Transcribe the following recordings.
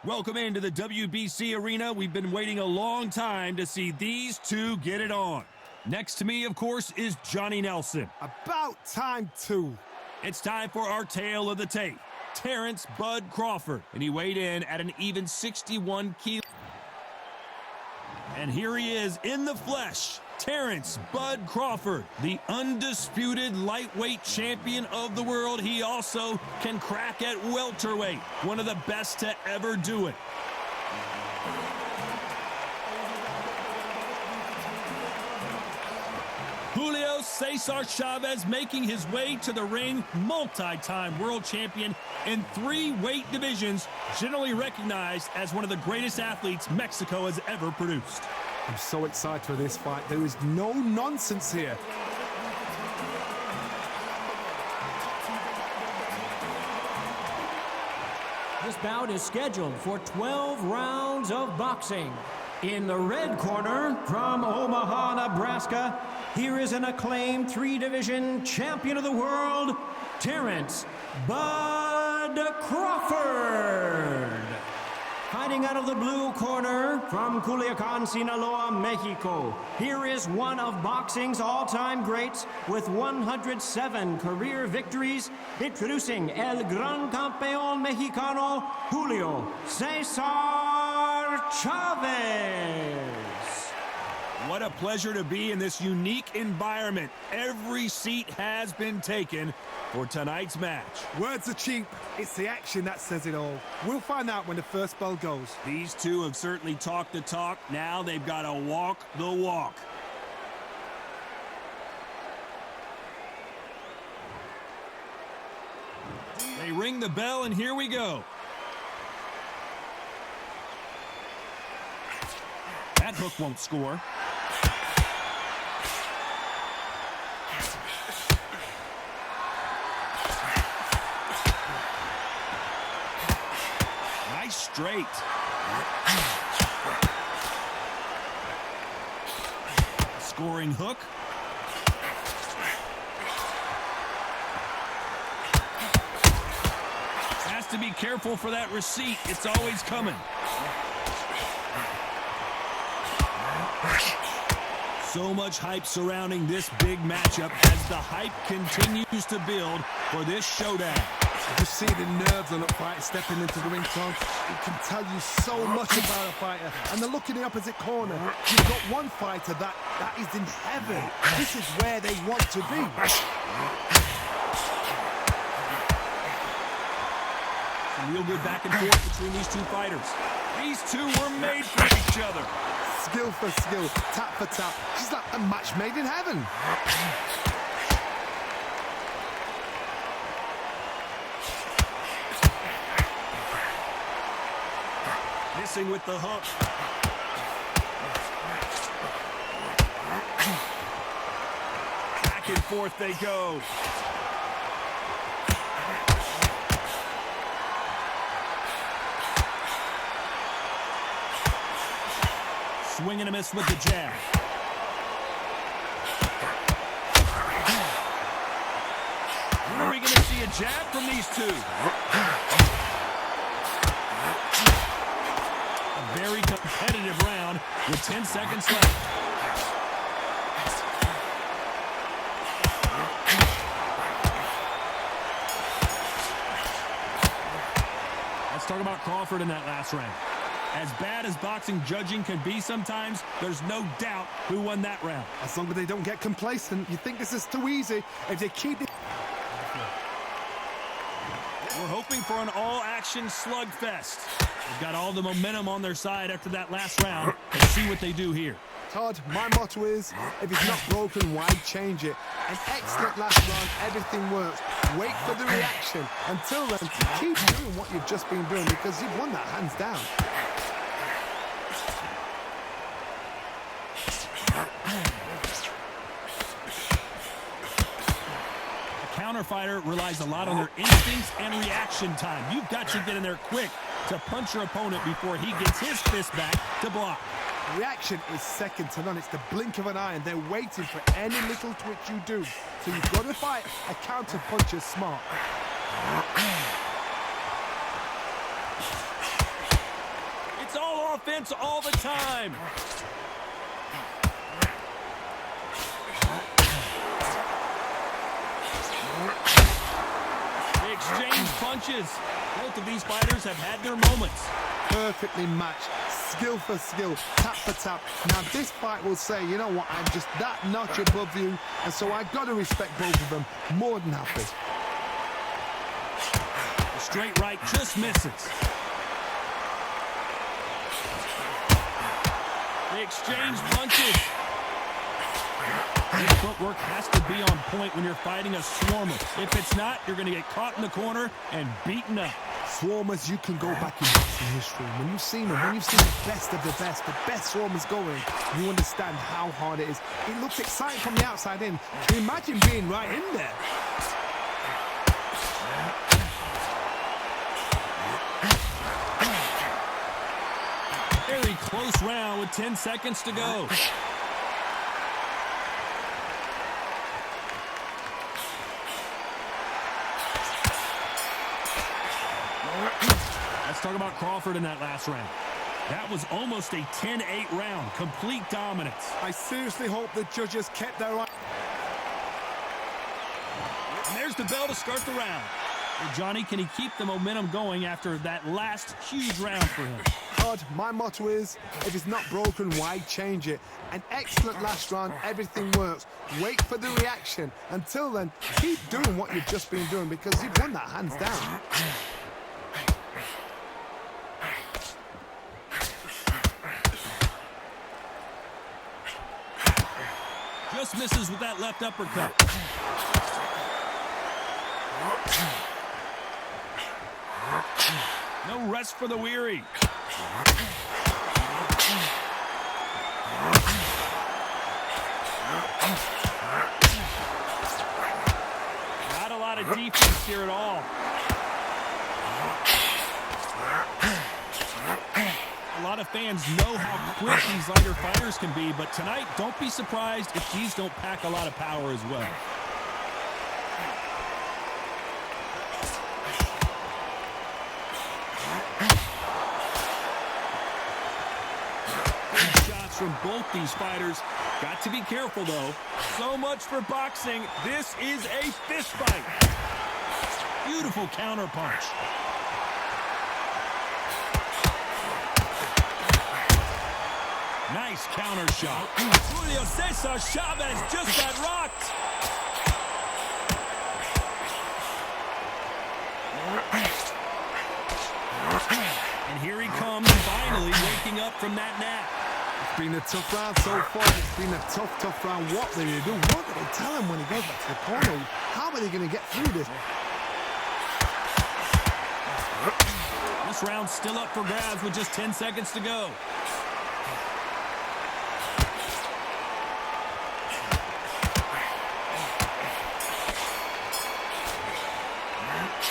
Welcome into the WBC arena. We've been waiting a long time to see these two get it on. Next to me, of course, is Johnny Nelson. About time, too. It's time for our tale of the tape. Terence "Bud" Crawford. And he weighed in at an even 61 kilos. And here he is in the flesh. Terence "Bud" Crawford, the undisputed lightweight champion of the world. He also can crack at welterweight, one of the best to ever do it. Julio César Chávez making his way to the ring, multi-time world champion in 3 weight divisions, generally recognized as one of the greatest athletes Mexico has ever produced. I'm so excited for this fight. There is no nonsense here. This bout is scheduled for 12 rounds of boxing. In the red corner, from Omaha, Nebraska, here is an acclaimed 3-division champion of the world, Terence "Bud" Crawford. Fighting out of the blue corner, from Culiacan, Sinaloa, Mexico, here is one of boxing's all-time greats with 107 career victories, introducing El Gran Campeón Mexicano, Julio César Chávez. What a pleasure to be in this unique environment. Every seat has been taken for tonight's match. Words are cheap. It's the action that says it all. We'll find out when the first bell goes. These two have certainly talked the talk. Now they've got to walk the walk. They ring the bell, and here we go. That hook won't score. Nice straight. Scoring hook. Has to be careful for that receipt. It's always coming. So much hype surrounding this big matchup as the hype continues to build for this showdown. You see the nerves on a fighter stepping into the ring, Tom. It can tell you so much about a fighter. And the look in the opposite corner, you've got one fighter that is in heaven. This is where they want to be. Some real good back and forth between these two fighters. These two were made for each other. Skill for skill, tap for tap. She's like a match made in heaven. Missing with the hook. Back and forth they go. Swing and a miss with the jab. When are we going to see a jab from these two? A very competitive round with 10 seconds left. Let's talk about Crawford in that last round. As bad as boxing judging can be sometimes, there's no doubt who won that round. As long as they don't get complacent, you think this is too easy. If they keep it... We're hoping for an all-action slugfest. They've got all the momentum on their side after that last round. Let's see what they do here. Todd, my motto is, if it's not broken, why change it? An excellent last round, everything works. Wait for the reaction. Until then, keep doing what you've just been doing because you've won that hands down. Counterfighter relies a lot on their instincts and reaction time. You've got to get in there quick to punch your opponent before he gets his fist back to block. Reaction is second to none. It's the blink of an eye, and they're waiting for any little twitch you do. So you've got to fight a counter puncher smart. offense all the time. They exchange punches. Both of these fighters have had their moments. Perfectly matched, skill for skill, tap for tap. Now this fight will say, you know what, I'm just that notch above you, and so I got to respect both of them more than happy. The straight right just misses. They exchange punches. Your footwork has to be on point when you're fighting a swarmer. If it's not, you're going to get caught in the corner and beaten up. Swarmers, you can go back in boxing history. When you've seen them, when you've seen the best of the best swarmers going, you understand how hard it is. It looks exciting from the outside in. Can you imagine being right in there? Very close round with 10 seconds to go. Let's talk about Crawford in that last round. That was almost a 10-8 round. Complete dominance. I seriously hope the judges kept their eye. And there's the bell to start the round. Well, Johnny, can he keep the momentum going after that last huge round for him? Todd, my motto is, if it's not broken, why change it? An excellent last round, everything works. Wait for the reaction. Until then, keep doing what you've just been doing because you've won that hands down. Just misses with that left uppercut. No rest for the weary. Not a lot of defense here at all. A lot of fans know how quick these lighter fighters can be, but tonight, don't be surprised if these don't pack a lot of power as well. Good shots from both these fighters. Got to be careful, though. So much for boxing. This is a fist fight. Beautiful counter punch. Nice counter shot. Julio César Chávez just got rocked. And here he comes, finally waking up from that nap. It's been a tough round so far. It's been a tough round. What will they do? What do they tell him when he goes back to the corner? How are they going to get through this? This round's still up for grabs with just 10 seconds to go.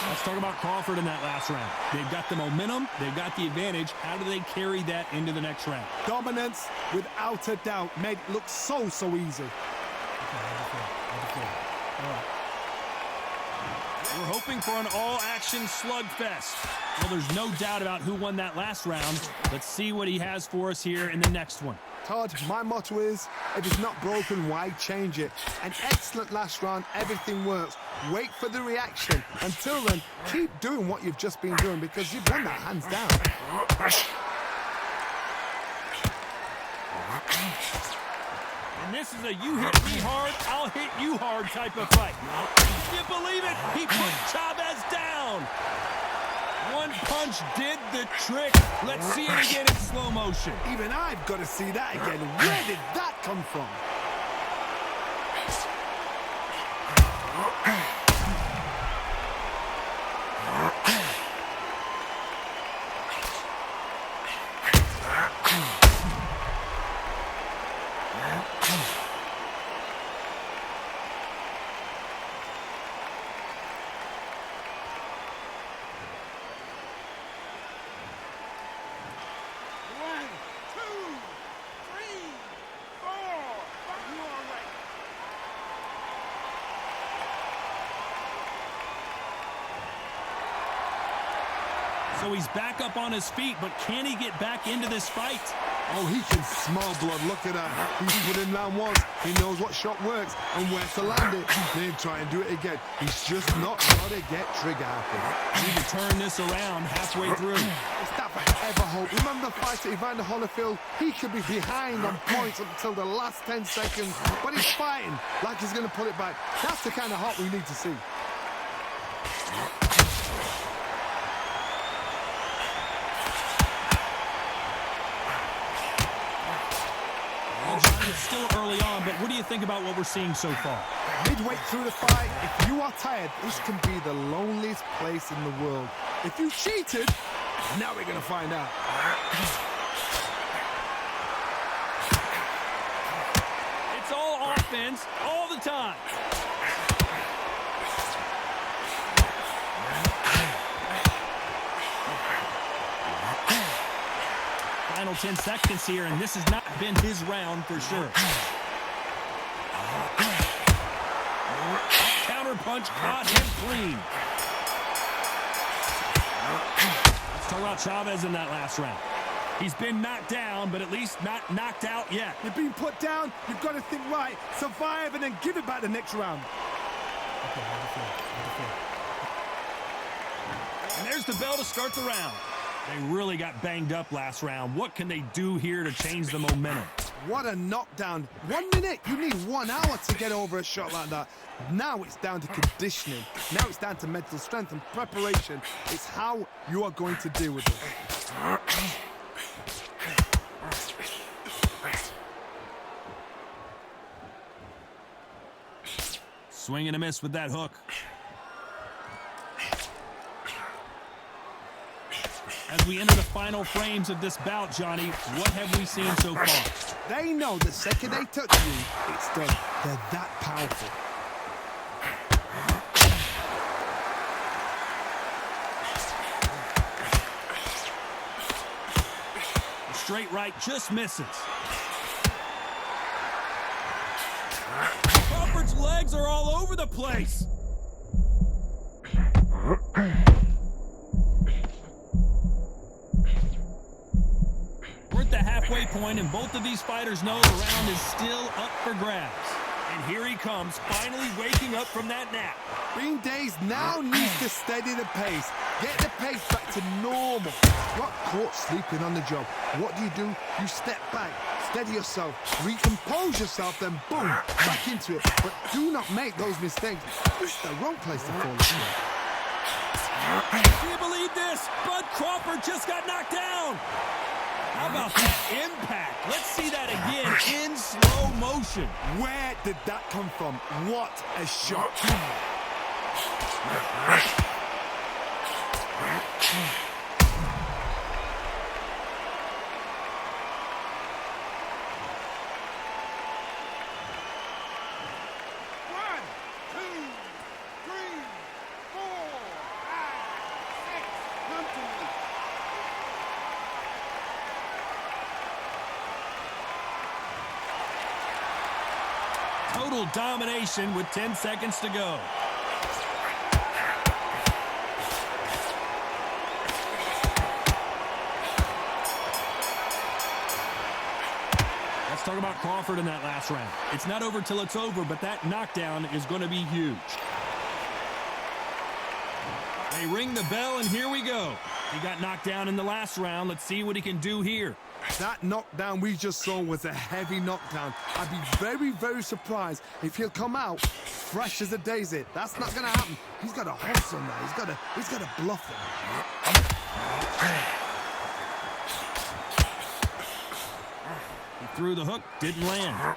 Let's talk about Crawford in that last round. They've got the momentum. They've got the advantage. How do they carry that into the next round? Dominance, without a doubt, made it look so easy. We're hoping for an all-action slugfest. Well, there's no doubt about who won that last round. Let's see what he has for us here in the next one. Todd, my motto is, if it's not broken, why change it? An excellent last round, everything works. Wait for the reaction. Until then, keep doing what you've just been doing because you've won that hands down. And this is a you hit me hard, I'll hit you hard type of fight. Can you believe it? He put Chavez down. One punch did the trick. Let's see it again in slow motion. Even I've got to see that again. Where did that come from? So he's back up on his feet, but can he get back into this fight? Oh, he can smell blood. Look at that. He's put in round once. He knows what shot works and where to land it. Then try and do it again. He's just not got to get trigger happy. Need to turn this around halfway through. It's that forever hope. Remember the fight at Evander Holyfield? He could be behind on points until the last 10 seconds, but he's fighting like he's going to pull it back. That's the kind of heart we need to see. It's still early on, but what do you think about what we're seeing so far? Midway through the fight, if you are tired, this can be the loneliest place in the world. If you cheated, now we're going to find out. It's all offense all the time. Final 10 seconds here, and this has not been his round for sure. Counter punch caught him clean. Let's talk about Chavez in that last round. He's been knocked down, but at least not knocked out yet. You've been put down, you've got to think right, survive, and then give it back the next round. Okay, how do you feel? And there's the bell to start the round. They really got banged up last round. What can they do here to change the momentum? What a knockdown. 1 minute, you need 1 hour to get over a shot like that. Now it's down to conditioning. Now it's down to mental strength and preparation. It's how you are going to deal with it. Swing and a miss with that hook. As we enter the final frames of this bout, Johnny, what have we seen so far? They know the second they touch you, it's done. They're that powerful. The straight right just misses. Crawford's legs are all over the place. We're at the halfway point, and both of these fighters know the round is still up for grabs. And here he comes, finally waking up from that nap. Bean Days now needs to steady the pace. Get the pace back to normal. Got caught sleeping on the job. What do? You step back, steady yourself, recompose yourself, then boom, back into it. But do not make those mistakes. It's the wrong place to fall asleep. Do you believe this? Bud Crawford just got knocked down. How about that impact? Let's see that again in slow motion. Where did that come from? What a shot. Total domination with 10 seconds to go. Let's talk about Crawford in that last round. It's not over till it's over, but that knockdown is going to be huge. They ring the bell, and here we go. He got knocked down in the last round. Let's see what he can do here. That knockdown we just saw was a heavy knockdown. I'd be very, very surprised if he'll come out fresh as a daisy. That's not going to happen. He's got to hustle now. He's got to bluff him. He threw the hook, didn't land.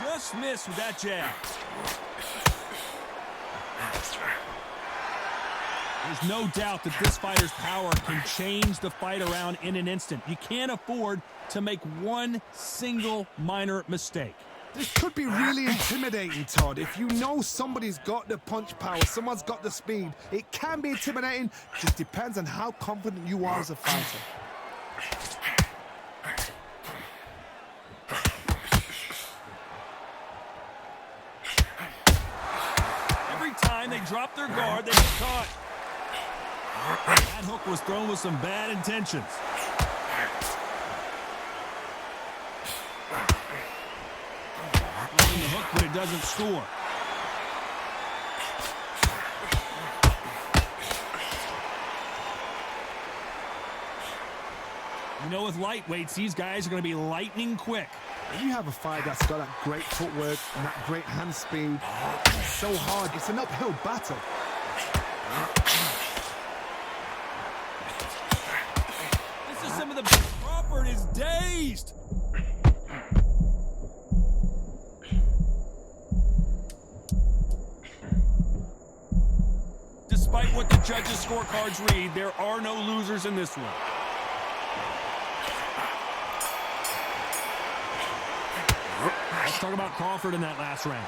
Just missed with that jab. There's no doubt that this fighter's power can change the fight around in an instant. You can't afford to make one single minor mistake. This could be really intimidating, Todd. If you know somebody's got the punch power, someone's got the speed, it can be intimidating. Just depends on how confident you are as a fighter. they drop their guard, they get caught. That hook was thrown with some bad intentions. Throwing the hook, but it doesn't score. You know, with lightweights, these guys are going to be lightning quick. When you have a fight that's got that great footwork and that great hand speed, it's so hard. It's an uphill battle. This is some of the... Crawford is dazed. Despite what the judges' scorecards read, there are no losers in this one. Let's talk about Crawford in that last round.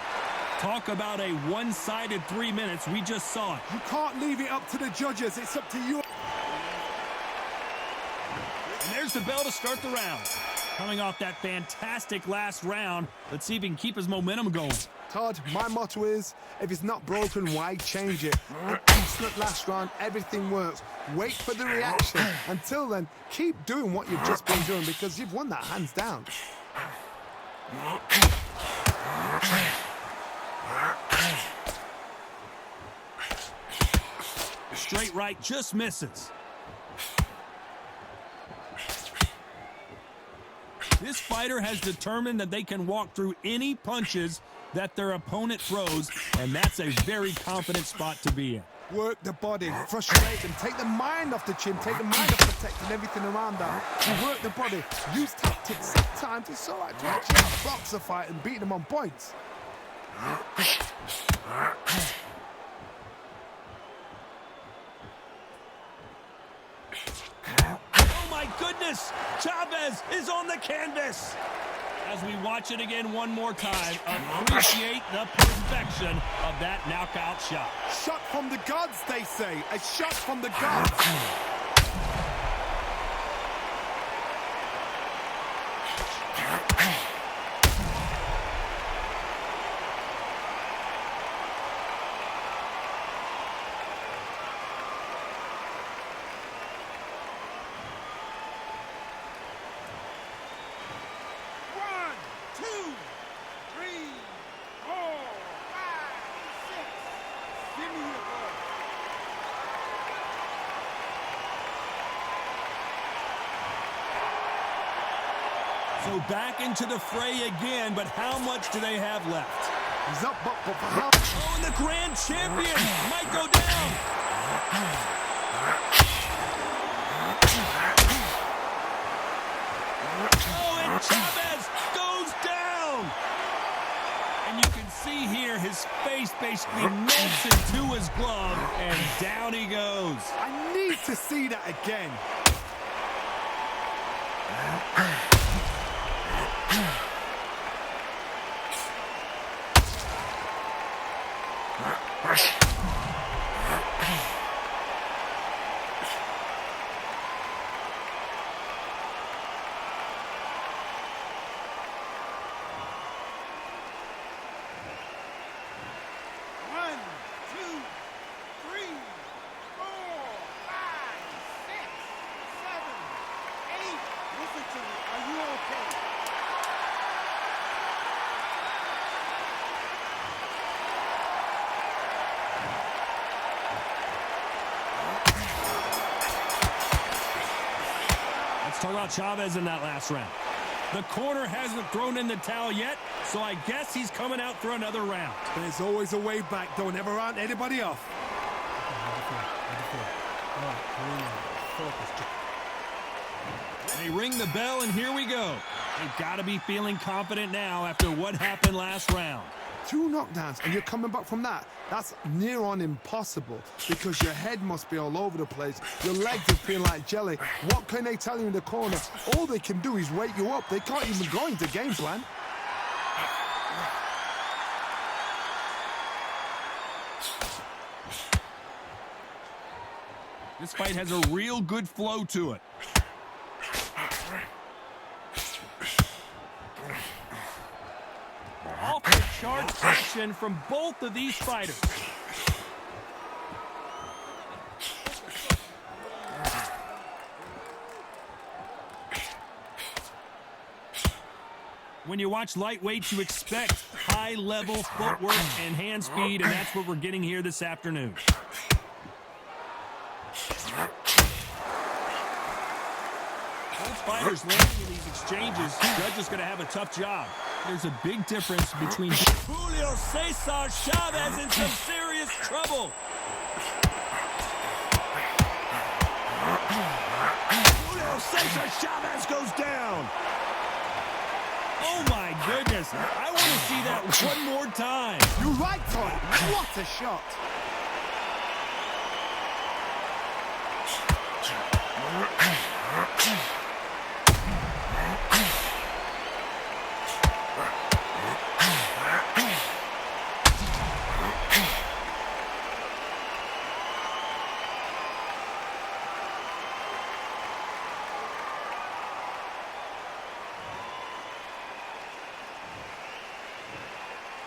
Talk about a one-sided 3 minutes. We just saw it. You can't leave it up to the judges. It's up to you. And there's the bell to start the round. Coming off that fantastic last round, let's see if he can keep his momentum going. Todd, my motto is, if it's not broken, why change it? Excellent last round, everything works. Wait for the reaction. Until then, keep doing what you've just been doing because you've won that hands down. Straight right just misses. This fighter has determined that they can walk through any punches that their opponent throws, and that's a very confident spot to be in. Work the body, frustrate them, take the mind off the chin, take the mind off protecting everything around that. You work the body, use tactics. Sometimes it's all right to actually box a fight and beat them on points. Oh my goodness! Chavez is on the canvas! As we watch it again one more time, appreciate the perfection of that knockout shot. Shot from the gods, they say. A shot from the gods. So back into the fray again, but how much do they have left? He's up, but for how? Oh, and the grand champion might go down. Oh, and Chavez goes down. And you can see here his face basically melts into his glove, and down he goes. I need to see that again. Talk about Chavez in that last round. The corner hasn't thrown in the towel yet, so I guess he's coming out for another round. There's always a way back. Don't ever round anybody off. They ring the bell, and here we go. They've got to be feeling confident now after what happened last round. 2 knockdowns, and you're coming back from that. That's near on impossible because your head must be all over the place. Your legs are feeling like jelly. What can they tell you in the corner? All they can do is wake you up. They can't even go into game plan. This fight has a real good flow to it. Off the charts action from both of these fighters. When you watch lightweights, you expect high-level footwork and hand speed, and that's what we're getting here this afternoon. Both fighters landing in these exchanges, judges going to have a tough job. There's a big difference between Julio César Chávez in some serious trouble. Julio César Chávez goes down. Oh my goodness, I want to see that one more time. You're right, Todd. What a shot.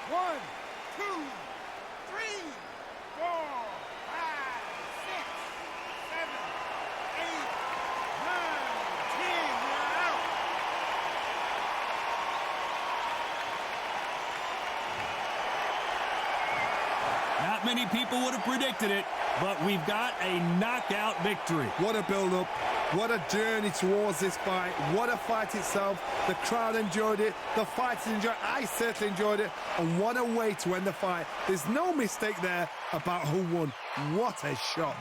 One, two, three, 4, 5, 6, 7, 8, 9, 10. You're out. Not many people would have predicted it, but we've got a knockout victory. What a build-up. What a journey towards this fight. What a fight itself. The crowd enjoyed it. The fighters enjoyed it. I certainly enjoyed it. And what a way to end the fight. There's no mistake there about who won. What a shot.